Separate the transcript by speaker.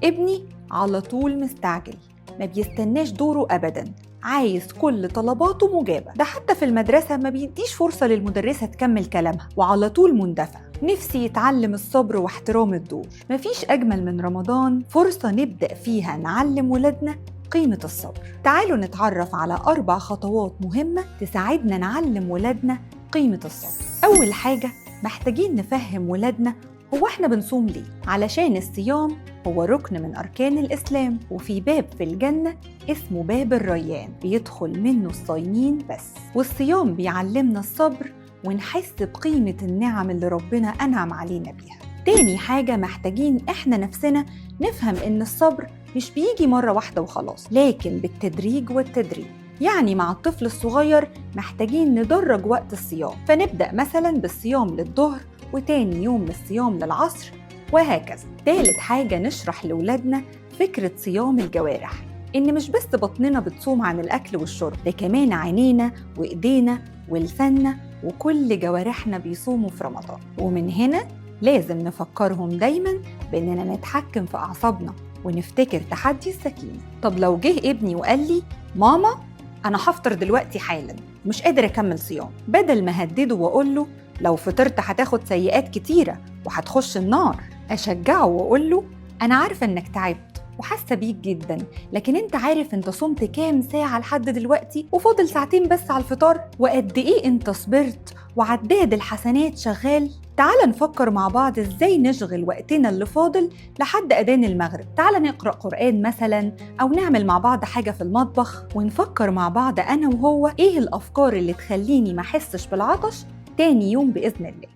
Speaker 1: ابني على طول مستعجل، ما بيستناش دوره أبداً، عايز كل طلباته مجابة. ده حتى في المدرسة ما بيديش فرصة للمدرسة تكمل كلامها وعلى طول مندفع. نفسي يتعلم الصبر واحترام الدور. مفيش أجمل من رمضان فرصة نبدأ فيها نعلم ولادنا قيمة الصبر. تعالوا نتعرف على 4 خطوات مهمة تساعدنا نعلم ولادنا قيمة الصبر. أول حاجة، محتاجين نفهم ولادنا هو احنا بنصوم ليه؟ علشان الصيام هو ركن من أركان الإسلام، وفي باب في الجنة اسمه باب الريان بيدخل منه الصايمين بس. والصيام بيعلمنا الصبر ونحس بقيمة النعم اللي ربنا أنعم علينا بيها. تاني حاجة، محتاجين إحنا نفسنا نفهم إن الصبر مش بيجي مرة واحدة وخلاص، لكن بالتدريج والتدريب. يعني مع الطفل الصغير محتاجين ندرج وقت الصيام، فنبدأ مثلاً بالصيام للظهر وتاني يوم بالصيام للعصر وهكذا. تالت حاجة، نشرح لأولادنا فكرة صيام الجوارح، إن مش بس بطننا بتصوم عن الأكل والشرب، ده كمان عينينا وإيدينا ولساننا وكل جوارحنا بيصوموا في رمضان. ومن هنا لازم نفكرهم دايماً بإننا نتحكم في أعصابنا ونفتكر تحدي السكينة. طب لو جه ابني وقال لي ماما أنا هفطر دلوقتي حالاً مش قادر أكمل صيام، بدل ما هدده وأقول له لو فطرت هتاخد سيئات كتيرة وهتخش النار، أشجعه وأقول له أنا عارفة إنك تعبت وحاسة بيك جدا، لكن أنت عارف أنت صمت كام ساعة لحد دلوقتي وفاضل ساعتين بس على الفطار، وقد إيه أنت صبرت وعداد الحسنات شغال. تعال نفكر مع بعض إزاي نشغل وقتنا اللي فاضل لحد أذان المغرب. تعال نقرأ قرآن مثلا، أو نعمل مع بعض حاجة في المطبخ، ونفكر مع بعض أنا وهو إيه الأفكار اللي تخليني ما أحسش بالعطش تاني يوم بإذن الله.